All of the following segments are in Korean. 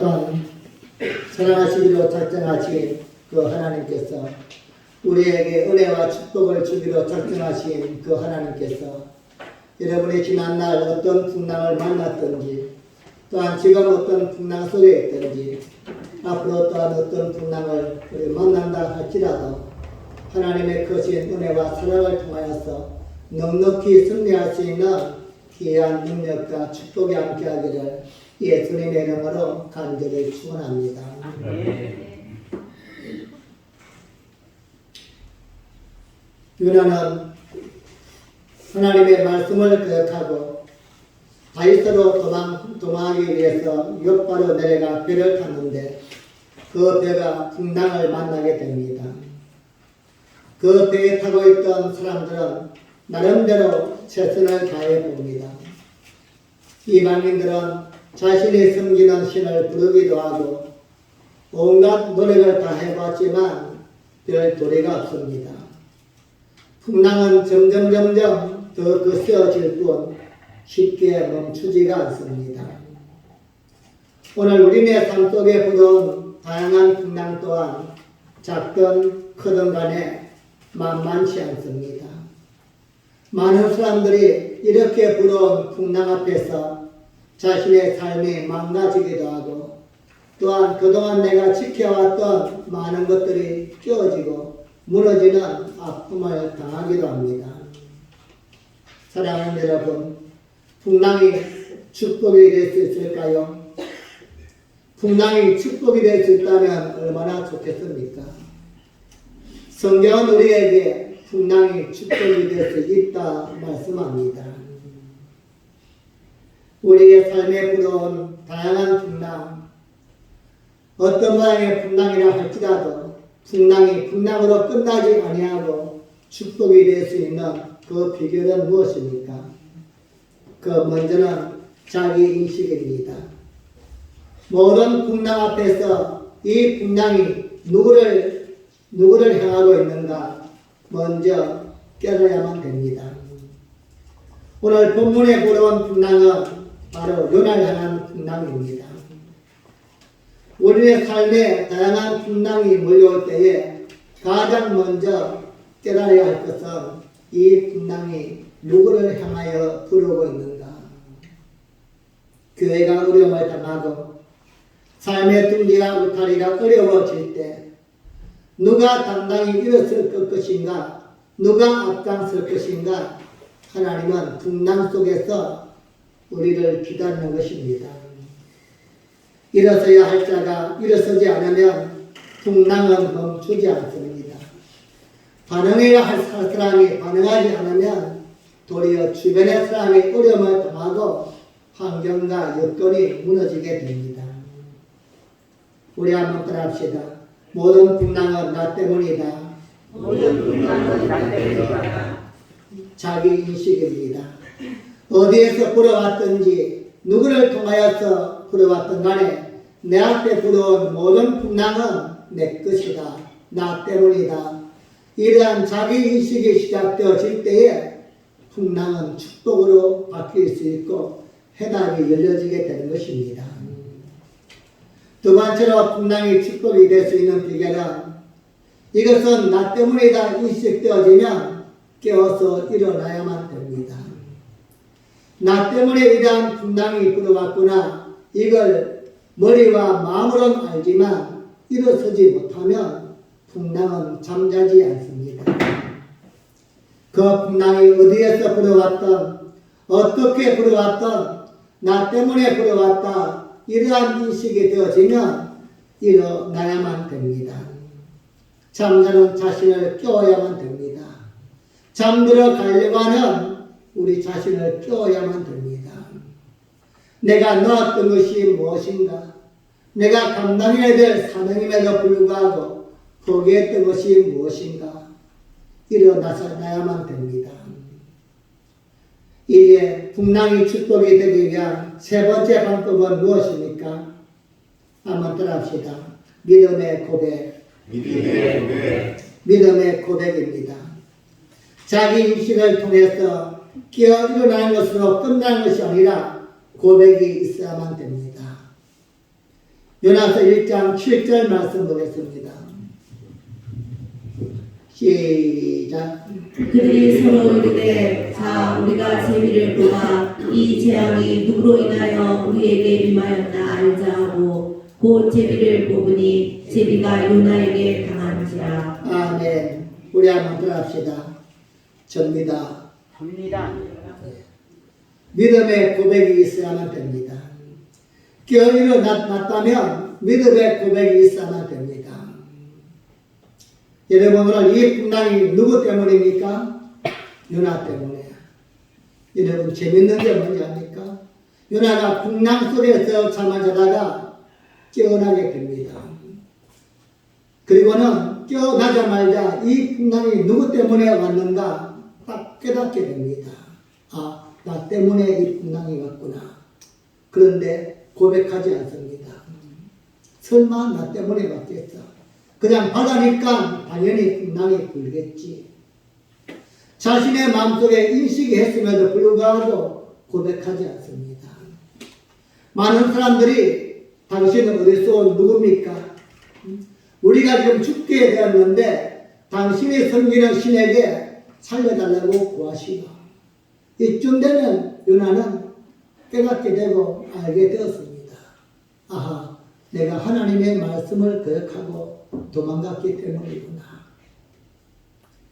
또한 사랑하시기로 작정하신 그 하나님께서 우리에게 은혜와 축복을 주기로 작정하신 그 하나님께서 여러분이 지난날 어떤 풍랑을 만났든지 또한 지금 어떤 풍랑 속에 있든지 앞으로 또한 어떤 풍랑을 만난다 할지라도 하나님의 크신 은혜와 사랑을 통하여서 넉넉히 승리할 수 있는 귀한 능력과 축복이 함께하기를 예수님의 이름으로 간절히 축원합니다. 유나는 하나님의 말씀을 거역하고 다윗으로 도망하기 위해서 옆바로 내려가 배를 탔는데 그 배가 풍랑을 만나게 됩니다. 그 배에 타고 있던 사람들은 나름대로 최선을 다해 봅니다. 이방인들은 자신이 섬기는 신을 부르기도 하고 온갖 노력을 다 해봤지만 별 도리가 없습니다. 풍랑은 점점 더 거세어질 뿐 쉽게 멈추지가 않습니다. 오늘 우리의 삶 속에 불어온 다양한 풍랑 또한 작든 크든 간에 만만치 않습니다. 많은 사람들이 이렇게 불어온 풍랑 앞에서 자신의 삶이 망가지기도 하고 또한 그동안 내가 지켜왔던 많은 것들이 깨어지고 무너지는 아픔을 당하기도 합니다. 사랑하는 여러분, 풍랑이 축복이 될 수 있을까요? 풍랑이 축복이 될 수 있다면 얼마나 좋겠습니까? 성경은 우리에게 풍랑이 축복이 될 수 있다 말씀합니다. 우리의 삶에 불어온 다양한 풍랑, 어떤 모양의 풍랑이라 할지라도 풍랑이 풍랑으로 끝나지 아니하고 축복이 될 수 있는 그 비결은 무엇입니까? 그 먼저는 자기 인식입니다. 모든 풍랑 앞에서 이 풍랑이 누구를 향하고 있는가 먼저 깨달아야만 됩니다. 오늘 본문에 불어온 풍랑은 바로 요나를 향한 풍랑입니다. 우리의 삶에 다양한 풍랑이 몰려올 때에 가장 먼저 깨달아야 할 것은 이 풍랑이 누구를 향하여 부르고 있는가. 교회가 어려움을 당하고 삶의 둥지와 울타리가 어려워질 때 누가 당당히 일어설 것인가, 누가 앞장설 것인가, 하나님은 풍랑 속에서 우리를 기다리는 것입니다. 일어서야 할 자가 일어서지 않으면 풍랑은 멈추지 않습니다. 반응해야 할 사람이 반응하지 않으면 도리어 주변의 사람이 어려움을 당하고 환경과 여건이 무너지게 됩니다. 우리 한번 따라합시다. 모든 풍랑은 나 때문이다. 모든 풍랑은 나 때문이다. 자기 인식입니다. 어디에서 불어왔든지 누구를 통하여서 불어왔든 간에 내 앞에 불어온 모든 풍랑은 내 것이다. 나 때문이다. 이러한 자기 인식이 시작되어질 때에 풍랑은 축복으로 바뀔 수 있고 해답이 열려지게 되는 것입니다. 두 번째로 풍랑이 축복이 될 수 있는 비결은 이것은 나 때문이다 인식되어지면 깨어서 일어나야만 됩니다. 나 때문에 이러한 풍랑이 불어왔구나 이걸 머리와 마음으로는 알지만 일어서지 못하면 풍랑은 잠자지 않습니다. 그 풍랑이 어디에서 불어왔던 어떻게 불어왔던 나 때문에 불어왔다 이러한 인식이 되어지면 일어나야만 됩니다. 잠자는 자신을 깨워야만 됩니다. 잠들어 가려고 하는 우리 자신을 깨워야만 됩니다. 내가 놓았던 것이 무엇인가? 내가 감당해야 될 사명임에도 불구하고 포기했던 것이 무엇인가? 일어나야만 됩니다. 이제 풍랑이 축복이 되기 위한 세 번째 방법은 무엇입니까? 한번 따라합시다. 믿음의 고백. 믿음의 고백입니다. 자기 인식을 통해서 깨어 일어나는 것으로 끝나는 것이 아니라 고백이 있어야만 됩니다. 요나서 1장 7절 말씀 보겠습니다. 시작. 그들이 서로 이르되 자 우리가 제비를 뽑아 이 재앙이 누구로 인하여 우리에게 임하였나 알자 하고 곧 제비를 뽑으니 제비가 요나에게 당한지라. 아멘. 우리 한번 들어갑시다. 접니다. 접니다. 믿음의 고백이 있어야만 됩니다. 깨어이로 났다면 믿음의 고백이 있어야만 됩니다. 여러분 오늘 이 풍랑이 누구 때문입니까? 요나 때문에. 여러분 재밌는 게 뭔지 압니까? 요나가 풍랑 속에서 잠을 자다가 깨어나게 됩니다. 그리고는 깨어나자마자 이 풍랑이 누구 때문에 왔는가 딱 깨닫게 됩니다. 아, 나 때문에 이 풍랑이 왔구나. 그런데 고백하지 않습니다. 설마 나 때문에 왔겠어? 그냥 바다니까 당연히 풍랑이 불겠지. 자신의 마음속에 인식이 했음에도 불구하고 고백하지 않습니다. 많은 사람들이 당신은 어디서 온 누굽니까? 우리가 지금 죽게 되었는데 당신이 섬기는 신에게 살려달라고 구하시오. 이쯤 되면 요나는 깨닫게 되고 알게 되었습니다. 아하, 내가 하나님의 말씀을 거역하고 도망갔기 때문이구나.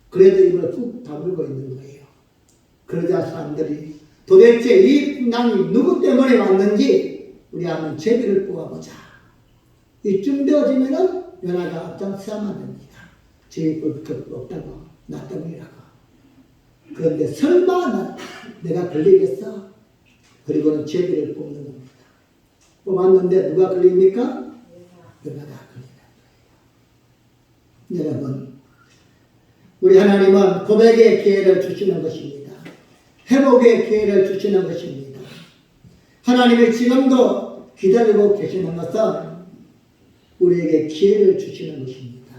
그래도 입을 꾹 다물고 있는 거예요. 그러자 사람들이 도대체 이 풍랑이 누구 때문에 왔는지 우리 한번 제비를 뽑아보자. 이쯤 되어지면은 요나가 앞장서야만 됩니다. 제비 뽑을 것 없다고, 나 때문이라고. 그런데 설마 내가 걸리겠어? 그리고는 제비를 뽑는 겁니다. 뽑았는데 누가 걸립니까? 요나가 걸리는 거예요. 여러분, 우리 하나님은 고백의 기회를 주시는 것입니다. 회복의 기회를 주시는 것입니다. 하나님이 지금도 기다리고 계시는 것은 우리에게 기회를 주시는 것입니다.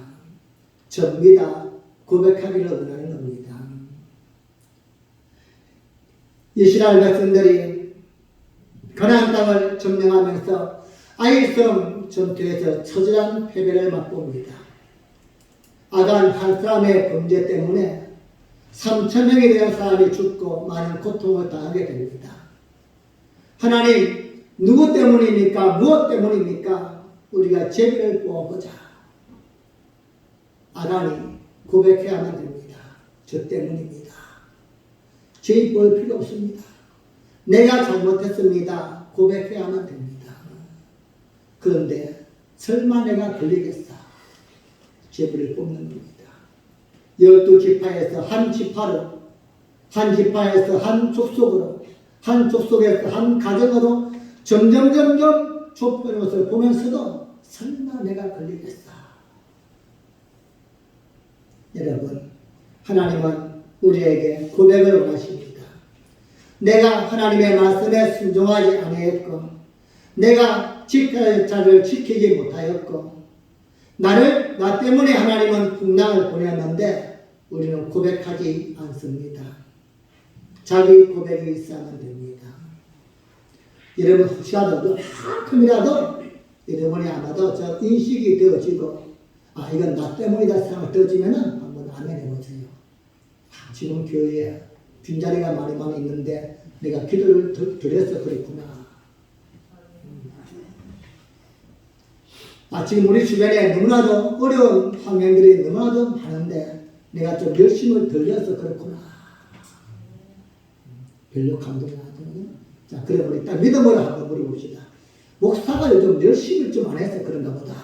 접니다. 고백하기를 원하는 겁니다. 이스라엘 백성들이 가나안 땅을 점령하면서 아이성 전투에서 처절한 패배를 맛봅니다. 아간 한 사람의 범죄 때문에 3,000명이 되는 사람이 죽고 많은 고통을 당하게 됩니다. 하나님, 누구 때문입니까? 무엇 때문입니까? 우리가 제비를 뽑아보자. 아간이 고백해야만 됩니다. 저 때문입니다. 죄 볼 필요 없습니다. 내가 잘못했습니다. 고백해야만 됩니다. 그런데 설마 내가 걸리겠어? 제비를 뽑는 겁니다. 12지파에서 한 지파로, 한 지파에서 한 족속으로, 한 족속에서 한 가정으로 점점 좁혀진 것을 보면서도 설마 내가 걸리겠어? 여러분, 하나님은 우리에게 고백을 원하십니다. 내가 하나님의 말씀에 순종하지 아니했고, 내가 지켜야 할 자를 지키지 못하였고, 나 때문에 하나님은 풍랑을 보냈는데 우리는 고백하지 않습니다. 자기 고백이 있어야만 됩니다. 여러분 혹시라도 조금이라도 여러분이 아마도 저 인식이 되어지고 아 이건 나 때문이다 생각이 되어지면은 한번 아멘 해보세요. 지금 교회에 빈자리가 많이 있는데 내가 기도를 드려서 그랬구나. 지금 우리 주변에 너무나도 어려운 환경들이 너무나도 많은데 내가 좀 열심을 들려서 그렇구나. 별로 감동이 안 되거든요. 자, 그래 우리 딱 믿음으로 한번 물어봅시다. 목사가 요즘 열심을 좀 안 해서 그런가 보다.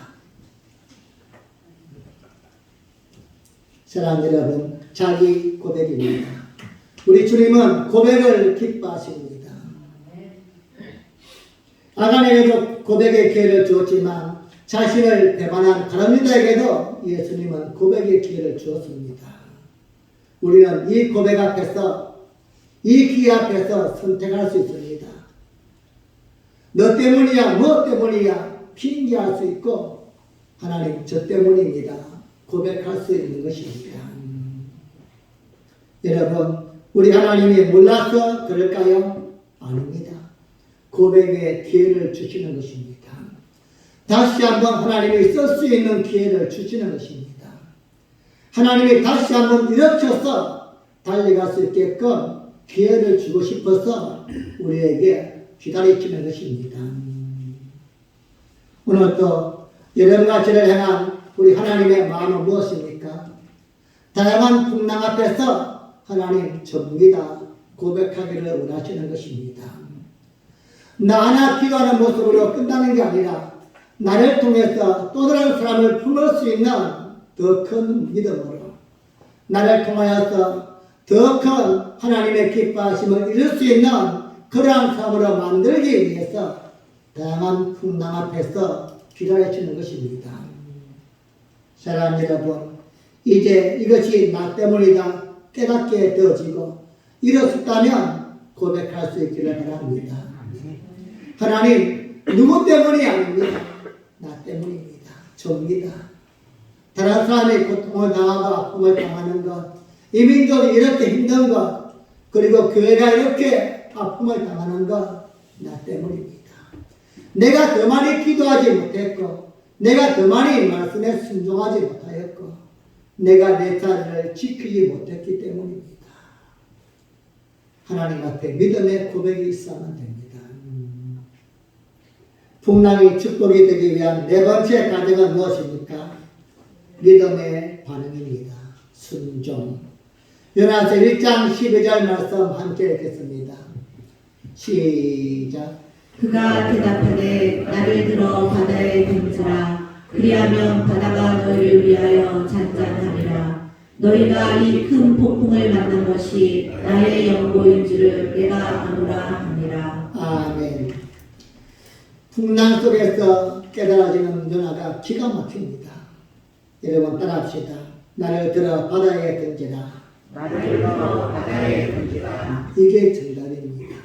사랑하는 여러분, 자기 고백입니다. 우리 주님은 고백을 기뻐하십니다. 아간에게도 고백의 기회를 주었지만 자신을 배반한 가룟유다에게도 예수님은 고백의 기회를 주었습니다. 우리는 이 고백 앞에서, 이 기회 앞에서 선택할 수 있습니다. 너 때문이야, 뭐 때문이야 핑계할 수 있고 하나님 저 때문입니다. 고백할 수 있는 것입니다. 여러분, 우리 하나님이 몰라서 그럴까요? 아닙니다. 고백의 기회를 주시는 것입니다. 다시 한번 하나님이 쓸 수 있는 기회를 주시는 것입니다. 하나님이 다시 한번 일으켜서 달려갈 수 있게끔 기회를 주고 싶어서 우리에게 기다리시는 것입니다. 오늘 또 여러분과 저를 향한 우리 하나님의 마음은 무엇입니까? 다양한 풍랑 앞에서 하나님 접니다 고백하기를 원하시는 것입니다. 나 하나 기도하는 모습으로 끝나는 게 아니라 나를 통해서 또 다른 사람을 품을 수 있는 더 큰 믿음으로 나를 통하여서 더 큰 하나님의 기뻐하심을 이룰 수 있는 그러한 삶으로 만들기 위해서 다양한 풍랑 앞에서 기다려주는 것입니다. 사랑하는 여러분, 이제 이것이 나 때문이다 깨닫게 되어지고 이렇다면 고백할 수 있기를 바랍니다. 하나님, 누구 때문이 아닙니다. 나 때문입니다. 접니다. 다른 사람이 고통을 당하고 아픔을 당하는 것, 이 민족이 이렇게 힘든 것, 그리고 교회가 이렇게 아픔을 당하는 것, 나 때문입니다. 내가 더 많이 기도하지 못했고, 내가 더 많이 말씀에 순종하지 못하였고, 내가 내 자리를 지키지 못했기 때문입니다. 하나님 앞에 믿음의 고백이 있어야만 됩니다. 풍랑이 축복이 되기 위한 네 번째 과정은 무엇입니까? 믿음의 반응입니다. 순종. 요나서 1장 12절 말씀 함께 읽겠습니다. 시작. 그가 대답하되 나를 들어 바다에 던지라. 그리하면 바다가 너희를 위하여 잔잔하리라. 너희가 이 큰 폭풍을 만난 것이 나의 연고인 줄을 내가 아노라 하니라. 아멘. 풍랑 속에서 깨달아지는 요나가 기가 막힙니다. 여러분 따라합시다. 나를 들어 바다에 던지라. 나를 들어 바다에 던지라. 이게 정답입니다.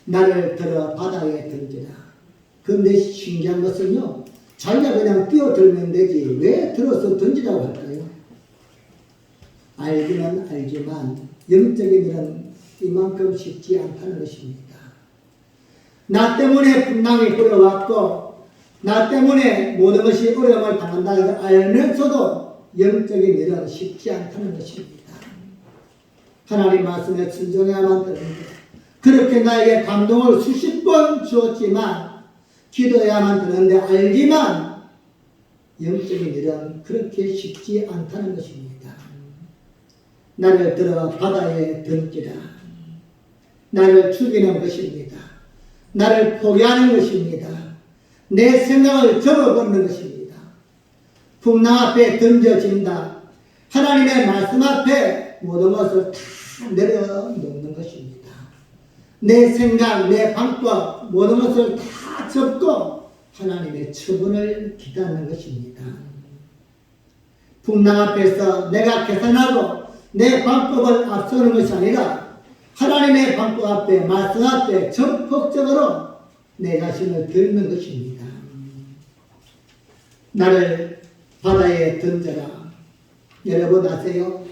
나를 들어 바다에 던지라. 그런데 신기한 것은요, 자기가 그냥 뛰어들면 되지 왜 들어서 던지라고 할까요? 알기는 알지만 영적인 일은 이만큼 쉽지 않다는 것입니다. 나 때문에 풍랑이 불어왔고 나 때문에 모든 것이 어려움을 당한다는 걸 알면서도 영적인 일은 쉽지 않다는 것입니다. 하나님 말씀에 순종해야만 되는데 그렇게 나에게 감동을 수십 번 주었지만 기도해야만 되는데 알지만 영적인 일은 그렇게 쉽지 않다는 것입니다. 나를 들어 바다에 던지라. 나를 죽이는 것입니다. 나를 포기하는 것입니다. 내 생각을 접어버리는 것입니다. 풍랑 앞에 던져진다. 하나님의 말씀 앞에 모든 것을 다 내려놓는 것입니다. 내 생각, 내 방법 모든 것을 다 접고 하나님의 처분을 기다리는 것입니다. 풍랑 앞에서 내가 계산하고 내 방법을 앞서는 것이 아니라 하나님의 방법 앞에 말씀 앞에 적극적으로 내 자신을 드리는 것입니다. 나를 바다에 던져라. 여러분 아세요?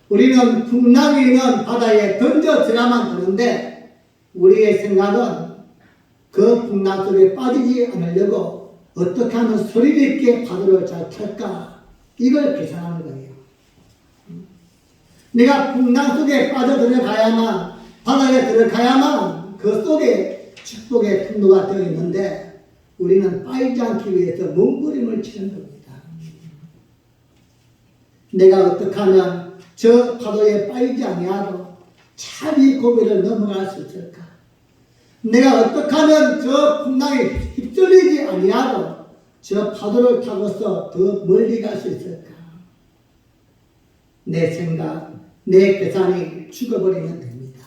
우리는 풍랑이 있는 바다에 던져져야만 하는데 우리의 생각은 그 풍랑 속에 빠지지 않으려고 어떻게 하면 소리 있게 파도를 잘 탈까 이걸 계산하는 거예요. 내가 풍랑 속에 빠져들어가야만 바다에 들어가야만 그 속에 축복의 통로가 되어 있는데 우리는 빠지지 않기 위해서 몸부림을 치는 겁니다. 내가 어떻게 하면 저 파도에 빠지지 아니하고 참 이 고비를 넘어갈 수 있을까? 내가 어떻게 하면 저 풍랑에 휩쓸리지 아니하고 저 파도를 타고서 더 멀리 갈 수 있을까? 내 생각, 내 계산이 죽어버리면 됩니다.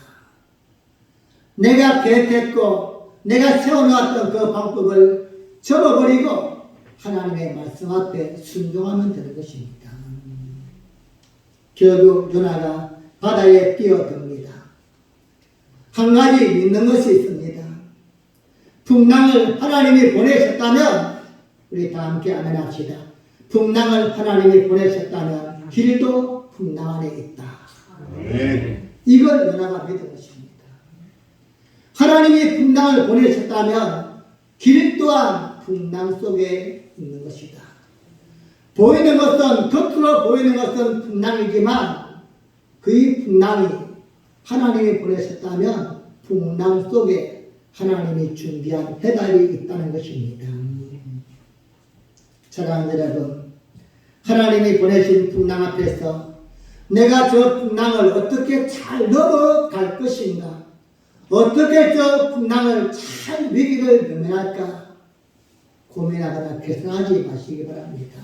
내가 계획했고 내가 세워놓았던 그 방법을 접어버리고 하나님의 말씀 앞에 순종하면 되는 것입니다. 결국 요나가 바다에 뛰어듭니다. 한 가지 믿는 것이 있습니다. 풍랑을 하나님이 보내셨다면 우리 다 함께 아멘 합시다. 풍랑을 하나님이 보내셨다면 길도 풍랑 안에 있다. 이걸 요나가 믿은 것입니다. 하나님이 풍랑을 보내셨다면 길 또한 풍랑 속에 있는 것이다. 보이는 것은, 겉으로 보이는 것은 풍랑이지만 그 풍랑이 하나님이 보내셨다면 풍랑 속에 하나님이 준비한 해답이 있다는 것입니다. 사랑하는 여러분, 하나님이 보내신 풍랑 앞에서 내가 저 풍랑을 어떻게 잘 넘어갈 것인가, 어떻게 저 풍랑을 잘 위기를 면할까 고민하거나 계산하지 마시기 바랍니다.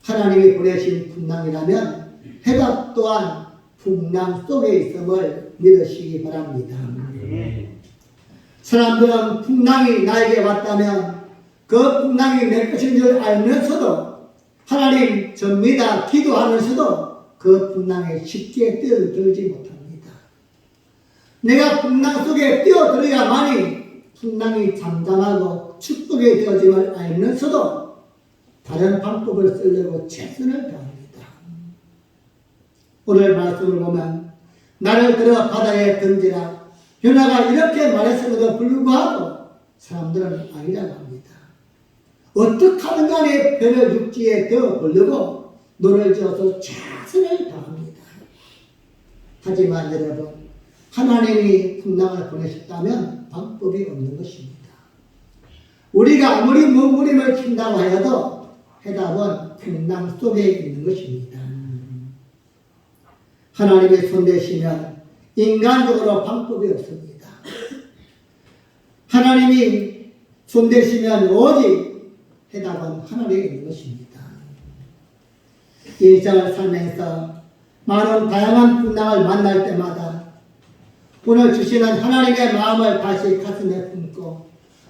하나님이 보내신 풍랑이라면 해답 또한 풍랑 속에 있음을 믿으시기 바랍니다. 사람들은 풍랑이 나에게 왔다면 그 풍랑이 내 것인 줄 알면서도 하나님 접니다 기도하면서도 그 풍랑에 쉽게 뛰어들지 못합니다. 내가 풍랑 속에 뛰어들어야만이 풍랑이 잠잠하고 축복이 되어짐을 알면서도 다른 방법을 쓰려고 최선을 다합니다. 오늘 말씀을 보면 나를 들어 바다에 던지라 요나가 이렇게 말했음에도 불구하고 사람들은 아니라고 합니다. 어떻게 하든 간에 배를 육지에 되어 보려고 노를 지어서 최선을 다합니다. 하지만 여러분, 하나님이 풍랑을 보내셨다면 방법이 없는 것입니다. 우리가 아무리 몸부림을 친다고 하여도 해답은 풍랑 속에 있는 것입니다. 하나님의 손 대시면 인간적으로 방법이 없습니다. 하나님이 손 대시면 오직 해답은 하늘에 있는 것입니다. 일상을 살면서 많은 다양한 풍랑을 만날 때마다 오늘 주시는 하나님의 마음을 다시 가슴에 품고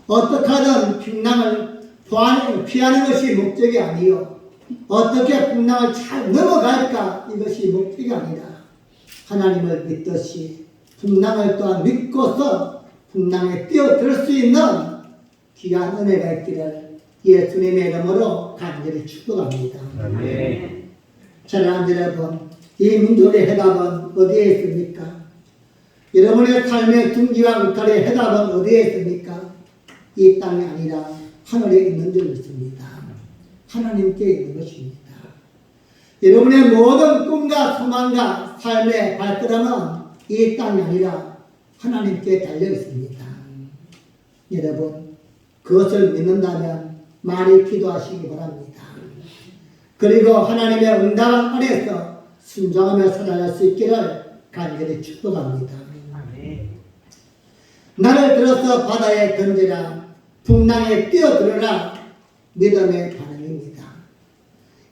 어떻게 하든 풍랑을 피하는 것이 목적이 아니요 어떻게 풍랑을 잘 넘어갈까 이것이 목적이 아니라 하나님을 믿듯이 풍랑을 또한 믿고서 풍랑에 뛰어들 수 있는 귀한 은혜가 있기를 예수님의 이름으로 간절히 축복합니다. 사랑하는 여러분, 이 민족의 해답은 어디에 있습니까? 여러분의 삶의 둥지와 울타리의 해답은 어디에 있습니까? 이 땅이 아니라 하늘에 있는 줄 믿습니다. 하나님께 있는 것입니다. 여러분의 모든 꿈과 소망과 삶의 발걸음은 이 땅이 아니라 하나님께 달려 있습니다. 여러분, 그것을 믿는다면 많이 기도하시기 바랍니다. 그리고 하나님의 응답 안에서 순종하며 살아갈 수 있기를 간절히 축복합니다. 나를 들어서 바다에 던지라 풍랑에 뛰어들어라 믿음의 반응입니다.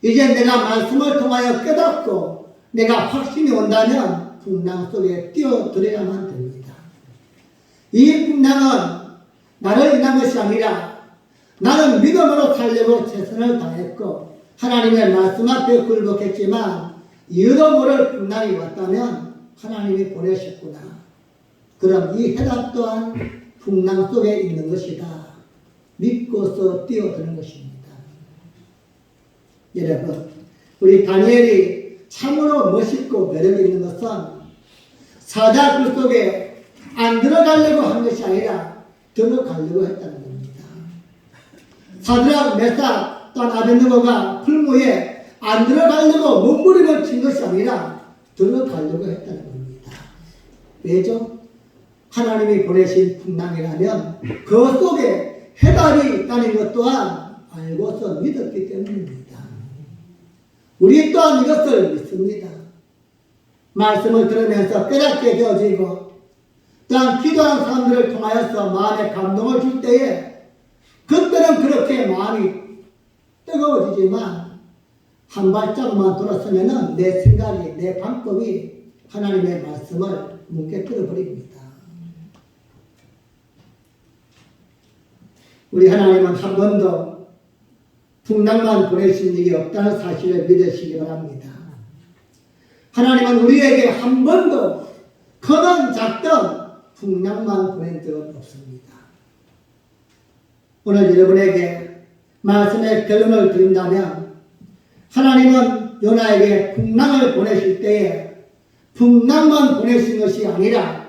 이제 내가 말씀을 통하여 깨닫고 내가 확신이 온다면 풍랑 속에 뛰어들어야만 됩니다. 이 풍랑은 나를 인한 것이 아니라 나는 믿음으로 살려고 최선을 다했고 하나님의 말씀 앞에 굴복했지만 이유도 모를 풍랑이 왔다면 하나님이 보내셨구나. 그럼 이 해답 또한 풍랑 속에 있는 것이다. 믿고서 뛰어드는 것입니다. 여러분, 우리 다니엘이 참으로 멋있고 매력 있는 것은 사자굴 속에 안 들어가려고 한 것이 아니라 들어가려고 했다는 겁니다. 사드락, 메삭, 또 아벤느고가 풀무에 안 들어가려고 몸부림을 친 것이 아니라 들어가려고 했다는 겁니다. 왜죠? 하나님이 보내신 풍랑이라면 그 속에 해답이 있다는 것 또한 알고서 믿었기 때문입니다. 우리 또한 이것을 믿습니다. 말씀을 들으면서 깨닫게 되어지고 또한 기도하는 사람들을 통하여서 마음에 감동을 줄 때에 그때는 그렇게 마음이 뜨거워지지만 한 발짝만 돌았으면 내 생각이 내 방법이 하나님의 말씀을 뭉개뜨려 버립니다. 우리 하나님은 한 번도 풍랑만 보내신 적이 없다는 사실을 믿으시기 바랍니다. 하나님은 우리에게 한 번도 크든 작든 풍랑만 보낸 적은 없습니다. 오늘 여러분에게 말씀의 결론을 드린다면 하나님은 요나에게 풍랑을 보내실 때에 풍랑만 보내신 것이 아니라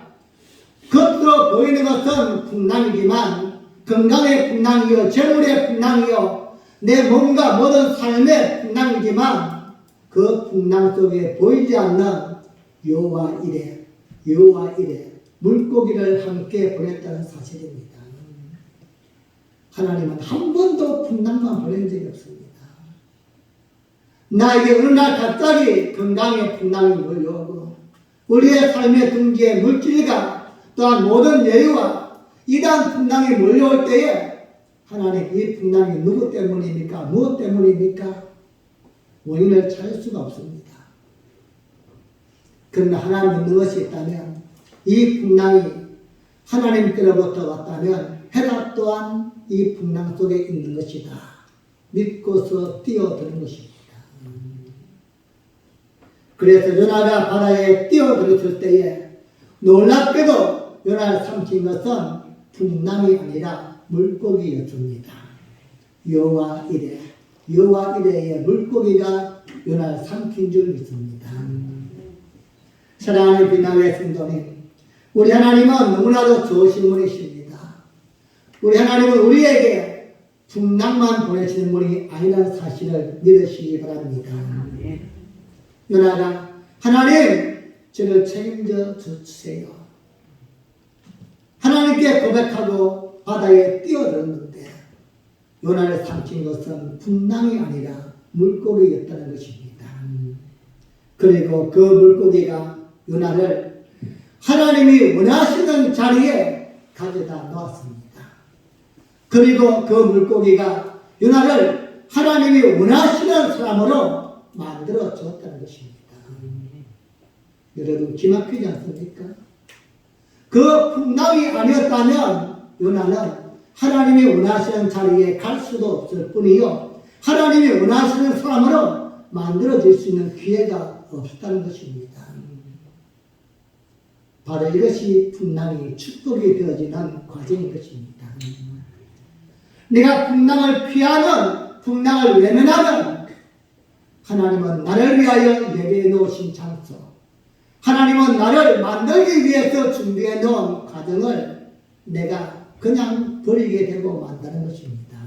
겉으로 보이는 것은 풍랑이지만 건강의 풍랑이요, 재물의 풍랑이요, 내 몸과 모든 삶의 풍랑이지만 그 풍랑 속에 보이지 않는 여호와 이레 물고기를 함께 보냈다는 사실입니다. 하나님은 한 번도 풍랑만 보낸 적이 없습니다. 나에게 어느 날 갑자기 건강의 풍랑이 몰려오고 우리의 삶의 둥지에 물질과 또한 모든 여유와 이러한 풍랑이 몰려올 때에 하나님 이 풍랑이 누구 때문입니까? 무엇 때문입니까? 원인을 찾을 수가 없습니다. 그러나 하나님 믿는 것이 있다면 이 풍랑이 하나님께로부터 왔다면 해답 또한 이 풍랑 속에 있는 것이다. 믿고서 뛰어드는 것입니다. 그래서 요나가 바다에 뛰어들었을 때에 놀랍게도 요나를 삼킨 것은 풍랑이 아니라 물고기였습니다. 여호와 이레의 물고기가 요나를 삼킨 줄 믿습니다. 사랑하는 비나의 성도님, 우리 하나님은 너무나도 좋으신 분이십니다. 우리 하나님은 우리에게 풍랑만 보내시는 분이 아니라는 사실을 믿으시기 바랍니다. 요나가 하나님 저를 책임져 주세요. 하나님께 고백하고 바다에 뛰어들었는데 요나를 삼킨 것은 풍랑이 아니라 물고기였다는 것입니다. 그리고 그 물고기가 요나를 하나님이 원하시는 자리에 가져다 놓았습니다. 그리고 그 물고기가 요나를 하나님이 원하시는 사람으로 만들어 줬다는 것입니다. 여러분 기막히지 않습니까? 그 풍랑이 아니었다면 요나는 하나님이 원하시는 자리에 갈 수도 없을 뿐이요 하나님이 원하시는 사람으로 만들어질 수 있는 기회가 없었다는 것입니다. 바로 이것이 풍랑이 축복이 되어지는 과정인 것입니다. 내가 풍랑을 피하는, 풍랑을 외면하는 하나님은 나를 위하여 예배해 놓으신 장소, 하나님은 나를 만들기 위해서 준비해 놓은 과정을 내가 그냥 버리게 되고 만다는 것입니다.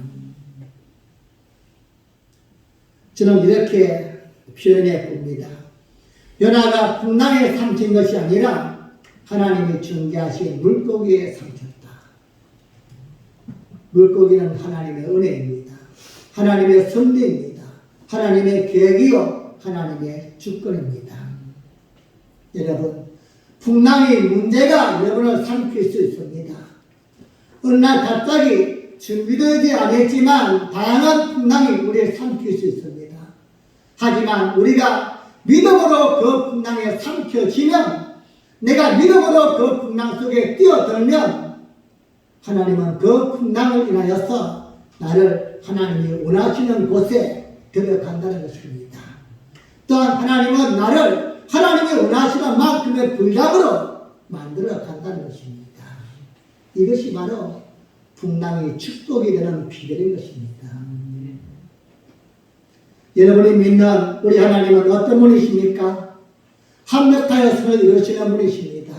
저는 이렇게 표현해 봅니다. 요나가 풍랑에 삼킨 것이 아니라 하나님이 준비하신 물고기에 삼켰다. 물고기는 하나님의 은혜입니다. 하나님의 섭리입니다. 하나님의 계획이요 하나님의 주권입니다. 여러분, 풍랑이 문제가 여러분을 삼킬 수 있습니다. 어느 날 갑자기 준비되지 않았지만 다양한 풍랑이 우리를 삼킬 수 있습니다. 하지만 우리가 믿음으로 그 풍랑에 삼켜지면, 내가 믿음으로 그 풍랑 속에 뛰어들면 하나님은 그 풍랑을 인하여서 나를 하나님이 원하시는 곳에 데려간다는 것입니다. 또한 하나님은 나를 하나님이 원하시는 만큼의 분량으로 만들어 간다는 것입니다. 이것이 바로 풍랑이 축복이 되는 비결인 것입니다. 여러분이 믿는 우리 하나님은 어떤 분이십니까? 합력하여 선을 이루시는 분이십니다.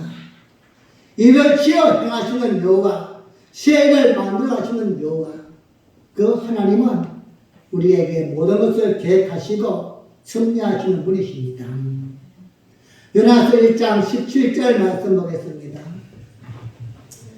이를 지어 행하시는 여호와, 세계를 만들어 하시는 여호와, 그 하나님은 우리에게 모든 것을 계획하시고 섭리하시는 분이십니다. 요나서 1장 17절 말씀 보겠습니다.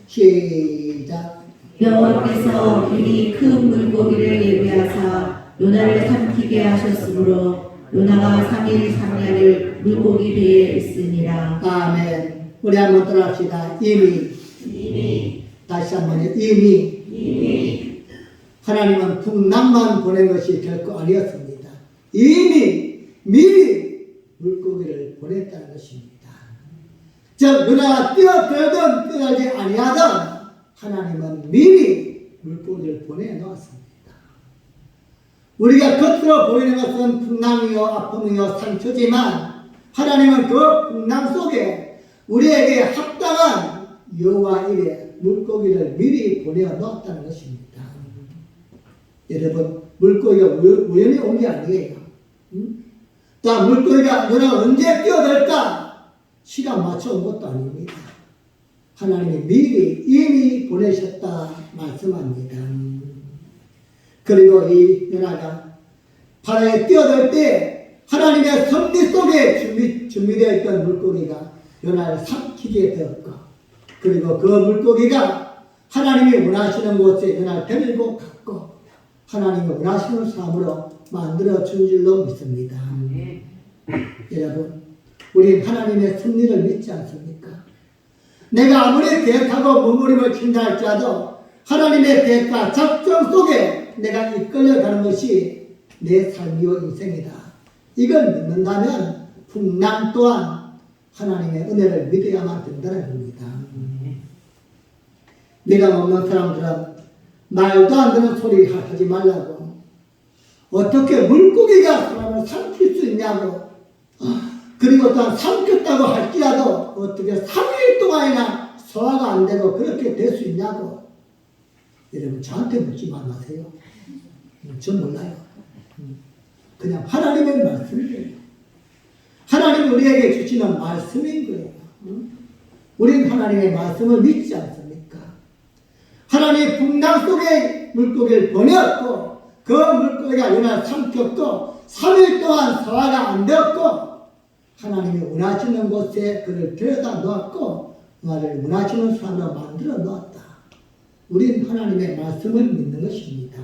시작. 여호와께서 이미 큰 물고기를 예비하사 요나를 삼키게 하셨으므로 요나가 3일 3야를 물고기 배에 있으니라. 아멘. 우리 한번 따라합시다. 이미. 다시 한번 이미. 하나님은 풍랑만 보낸 것이 결코 아니었습니다. 이미 미리 물고기를 보냈다는 것입니다. 즉 요나가 뛰어들든 뛰어들지 아니하든 하나님은 미리 물고기를 보내놓았습니다. 우리가 겉으로 보이는 것은 풍랑이요 아픔이요 상처지만 하나님은 그 풍랑 속에 우리에게 합당한 여호와 이레 물고기를 미리 보내놓았다는 것입니다. 여러분, 물고기가 우연히 온 게 아니에요. 자, 물고기가 요나가 언제 뛰어들까? 시간 맞춰 온 것도 아닙니다. 하나님이 미리 이미 보내셨다 말씀합니다. 그리고 이 요나가 바다에 뛰어들 때 하나님의 섭리 속에 준비되어 있던 물고기가 요나를 삼키게 되었고, 그리고 그 물고기가 하나님이 원하시는 곳에 요나를 데리고 갔고 하나님이 원하시는 사람으로 만들어 준 줄로 믿습니다. 여러분, 우린 하나님의 섭리를 믿지 않습니까? 내가 아무리 계획하고 몸부림을 친다 할지라도 하나님의 계획과 작정 속에 내가 이끌려가는 것이 내 삶이요 인생이다. 이걸 믿는다면 풍랑 또한 하나님의 은혜를 믿어야만 된다는 겁니다. 믿음 없는 사람들은 말도 안 되는 소리 하지 말라고, 어떻게 물고기가 사람을 삼킬 수 있냐고, 그리고 또한 삼켰다고 할지라도 어떻게 3일 동안이나 소화가 안 되고 그렇게 될 수 있냐고. 여러분, 저한테 묻지 마세요. 전 몰라요. 그냥 하나님의 말씀이에요. 하나님이 우리에게 주시는 말씀인 거예요. 우린 하나님의 말씀을 믿지 않습니까? 하나님의 풍랑 속에 물고기를 보냈고 그 물고기가 요나를 삼켰고 3일 동안 소화가 안 되었고 하나님이 원하시는 곳에 그를 데려다 놓았고 나를 원하시는 사람으로 만들어 놓았다. 우린 하나님의 말씀을 믿는 것입니다.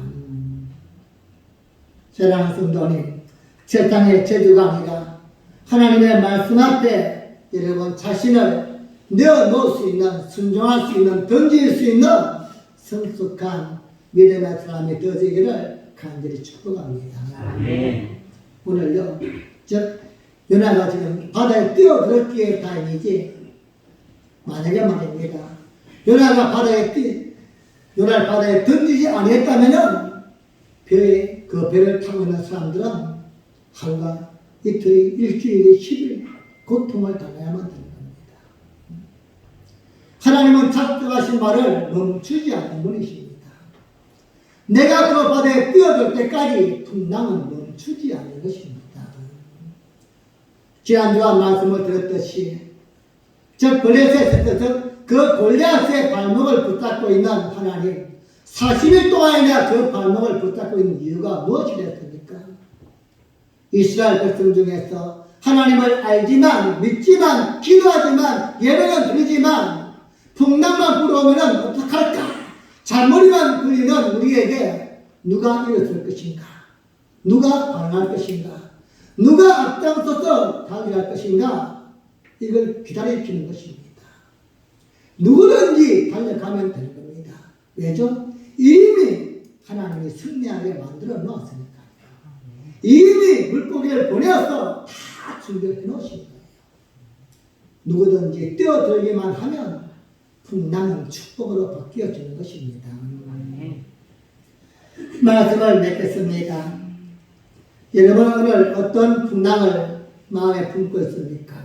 사랑하는 성도님, 세상의 재주가 아니라 하나님의 말씀 앞에 여러분 자신을 내어놓을 수 있는, 순종할 수 있는, 던질 수 있는 성숙한 믿음의 사람이 되어지기를 간절히 축복합니다. 오늘요, 요나가 지금 바다에 뛰어들었기에 다행이지, 만약에 말입니다, 요나가 요나를 바다에 던지지 아니했다면은 그 배를 타고 있는 사람들은 하루가 이틀이, 일주일이, 10일 고통을 당해야만 되는 겁니다. 하나님은 작정하신 말을 멈추지 않는 분이십니다. 내가 그 바다에 뛰어들 때까지 풍랑은 멈추지 않는 것입니다. 지난주와 말씀을 드렸듯이 그 골리앗의 발목을 붙잡고 있는 하나님, 40일 동안이나 그 발목을 붙잡고 있는 이유가 무엇이랬습니까? 이스라엘 백성 중에서 하나님을 알지만, 믿지만, 기도하지만, 예배는 드리지만 풍랑만 불어오면 어떡할까? 잔머리만 굴리는 우리에게 누가 일어설 것인가? 누가 반할 것인가? 누가 앞장서서 달려갈 것인가? 이걸 기다리는 것입니다. 누구든지 달려가면 되는 겁니다. 왜죠? 이미 하나님이 승리하게 만들어 놓았으니까요. 이미 물고기를 보내서 다 준비해 놓으신 거예요. 누구든지 뛰어들기만 하면 풍랑은 축복으로 바뀌어지는 것입니다. 말씀을 맺겠습니다. 여러분, 오늘 어떤 풍랑을 마음에 품고 있습니까?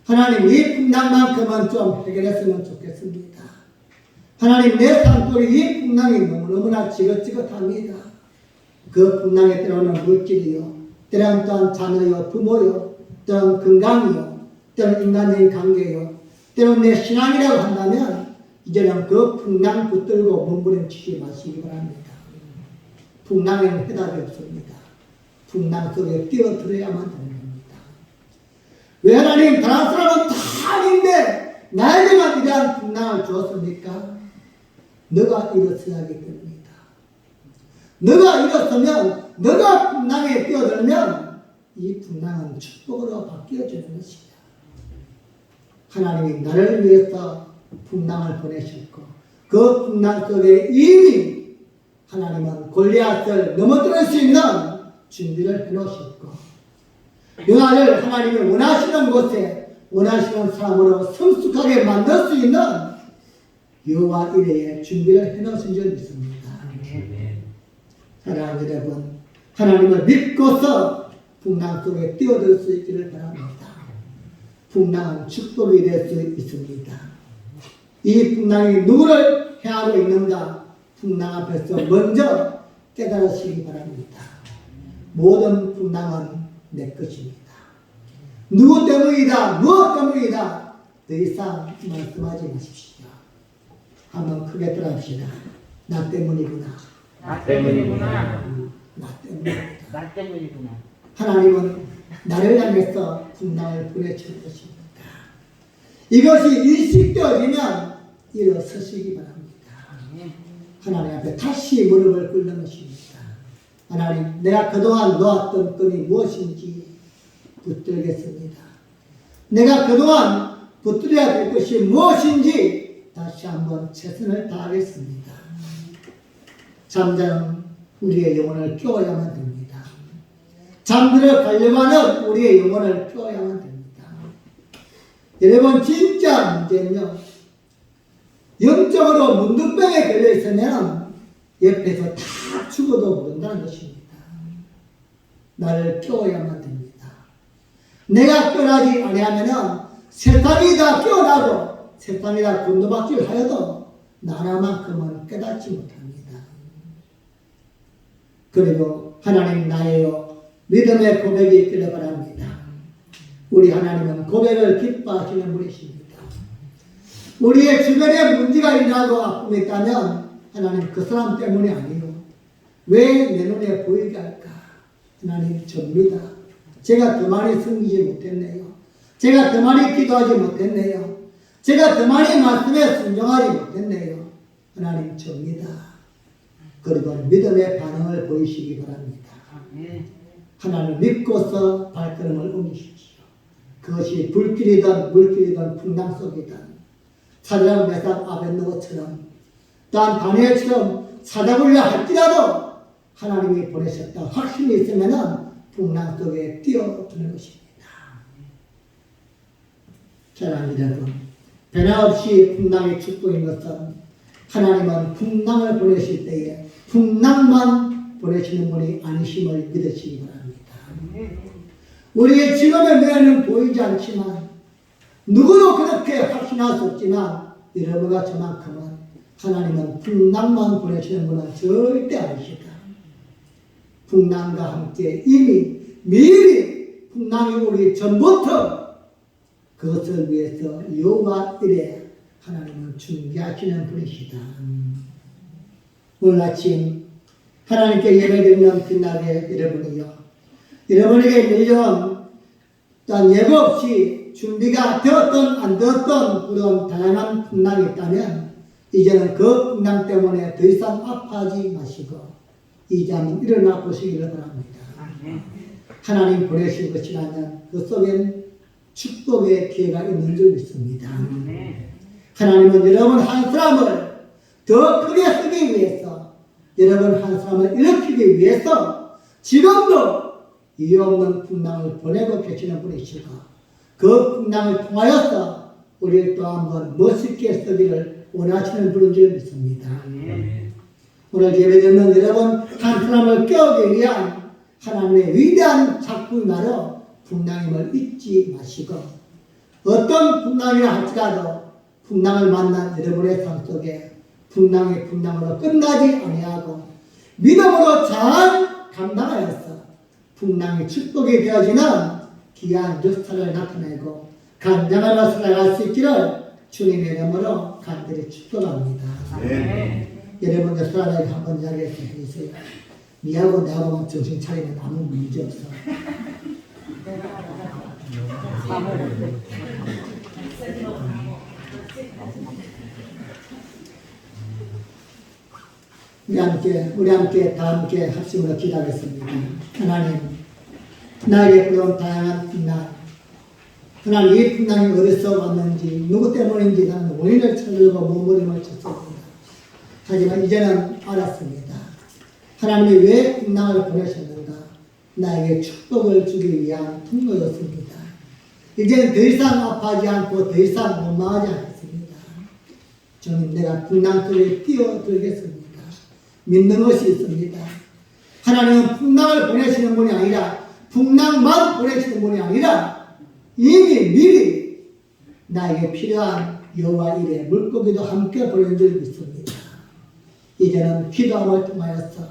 하나님, 이 풍랑만큼은 좀 해결했으면 좋겠습니다. 하나님, 내 삶 속에 이 풍랑이 너무너무나 지긋지긋합니다. 그 풍랑에 때로는 물질이요, 때로는 또한 자녀요, 부모요, 때로는 건강이요, 때로는 인간적인 관계요, 때로는 내 신앙이라고 한다면 이제는 그 풍랑 붙들고 몸부림치지 마시기 바랍니다. 풍랑에는 해답이 없습니다. 풍랑 속에 뛰어들어야만 되는 겁니다. 왜 하나님, 다른 사람은 다 아닌데 나에게만 이러한 풍랑을 주었습니까? 너가 일어서야 하기 때문이다. 너가 일어서면, 너가 풍랑에 뛰어들면 이 풍랑은 축복으로 바뀌어지는 것이다. 하나님이 나를 위해서 풍랑을 보내셨고 그 풍랑 속에 이미 하나님은 골리앗을 넘어뜨릴 수 있는 준비를 해놓으셨고 요나를 하나님이 원하시는 곳에 원하시는 사람으로 성숙하게 만들 수 있는 여호와 이레의 준비를 해놓으신 줄 믿습니다. 사랑하는 여러분, 하나님을 믿고서 풍랑 속에 뛰어들 수 있기를 바랍니다. 풍랑은 축복이 될 수 있습니다. 이 풍랑이 누구를 향하고 있는가? 풍랑 앞에서 먼저 깨달으시기 바랍니다. 모든 풍랑은 내 것입니다. 누구 때문이다, 무엇 때문이다, 더 이상 말씀하지 마십시오. 한번 크게 따라합시다. 나 때문이구나. 나 때문이구나. 나 때문이구나. 나 때문이구나. 하나님은 나를 향해서 풍랑을 보내줄 것입니다. 이것이 인식되어지면 일어서시기 바랍니다. 하나님 앞에 다시 무릎을 꿇는 것입니다. 하나님, 내가 그동안 놓았던 끈이 무엇인지 붙들겠습니다. 내가 그동안 붙들어야 될 것이 무엇인지 다시 한번 최선을 다하겠습니다. 잠자는 우리의 영혼을 깨워야만 됩니다. 잠들어 가려고 하는 우리의 영혼을 깨워야만 됩니다. 여러분, 진짜 문제는요, 영적으로 문둥병에 걸려있으면 옆에서 다 죽어도 모른다는 것입니다. 나를 깨워야만 됩니다. 내가 깨어나지 아니하면 세상이 다 깨어나도 세상이 다 곤도박질 하여도 나라만큼은 깨닫지 못합니다. 그리고 하나님 나예요. 믿음의 고백이 있기를 바랍니다. 우리 하나님은 고백을 기뻐하시는 분이십니다. 우리의 주변에 문제가 일어나고 아픔이 있다면 하나님 그 사람 때문이 아니요. 왜 내 눈에 보이게 할까? 하나님 접니다. 제가 더 많이 숨기지 못했네요. 제가 더 많이 기도하지 못했네요. 제가 더 많이 말씀에 순종하지 못했네요. 하나님 접니다. 그리고 믿음의 반응을 보이시기 바랍니다. 하나님을 믿고서 발걸음을 옮기십시오. 그것이 불길이든 물길이든 풍랑 속이든 사드락 메삭 아벳느고처럼 또한 다니엘처럼 찾아보려 할지라도 하나님이 보내셨다 확신이 있으면 풍랑 속에 뛰어드는 것입니다. 사랑하는 여러분, 변함없이 풍랑의 축복인 것은 하나님은 풍랑을 보내실 때에 풍랑만 보내시는 분이 아니심을 믿으시기 바랍니다. 우리의 지금의 미래는 보이지 않지만 누구도 그렇게 확신할 수 없지만 여러분과 저만큼은 하나님은 풍랑만 보내시는 분은 절대 아니시다. 풍랑과 함께 이미 미리 풍랑이 오기 전부터 그것을 위해서 여호와 이레 하나님은 준비하시는 분이시다. 오늘 아침 하나님께 예배드리는 빛나게 여러분이요, 여러분에게 밀려온 단 예고 없이 준비가 되었던 안 되었던 그런 다양한 풍랑이 있다면 이제는 그 풍랑 때문에 더 이상 아파하지 마시고 이제 한번 일어나 보시기를 바랍니다. 하나님 보내신 것이라면 그 속엔 축복의 기회가 있는 줄 믿습니다. 하나님은 여러분 한 사람을 더 크게 쓰기 위해서, 여러분 한 사람을 일으키기 위해서 지금도 이유 없는 풍랑을 보내고 계시는 분이시고 그 풍랑을 통하여서 우리를 또 한번 멋있게 쓰기를 원하시는 분인 줄 믿습니다. 오늘 예배드리는 여러분 한 사람을 깨우기 위한 하나님의 위대한 작품이나로 풍랑임을 잊지 마시고 어떤 풍랑이라 할지라도 풍랑을 만난 여러분의 삶 속에 풍랑이 풍랑으로 끝나지 아니하고 믿음으로 잘 감당하여서 풍랑이 축복이 되어지는 귀한 역사를 나타내고 간장하며 살아갈 수 있기를 주님의 이름으로 간절히 축복합니다. 여러분들 살아가기 한번 자리에서 해주세요. 니하고 나하고만 정신 차리면 아무 문제 없어. 우리 함께 다 함께 합심으로 기도하겠습니다. 하나님, 나에게 불러온 다양한 풍랑, 하나님 이 풍랑이 어디서 왔는지 누구 때문인지 나는 원인을 찾으려고 몸부림을 쳤습니다. 하지만 이제는 알았습니다. 하나님이 왜 풍랑을 보내셨는가? 나에게 축복을 주기 위한 통로였습니다. 이제는 더 이상 아파하지 않고 더 이상 원망하지 않겠습니다. 저는 내가 풍랑 속에 뛰어들겠습니다. 믿는 것이 있습니다. 하나님은 풍랑을 보내시는 분이 아니라 풍랑만 보내시는 분이 아니라 이미 미리 나에게 필요한 여호와 이레 물고기도 함께 보내는 줄 믿습니다. 이제는 기도함을 통하여서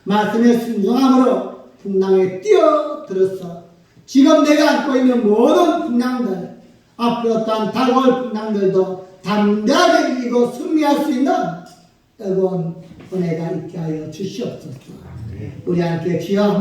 말씀의 순종함으로 풍랑에 뛰어들어서 지금 내가 안고 있는 모든 풍랑들 앞으로 어떠한 다가올 풍랑들도 담대하게 이기고 승리할 수 있는 뜨거운 은혜가 있게 하여 주시옵소서. 우리 함께 주여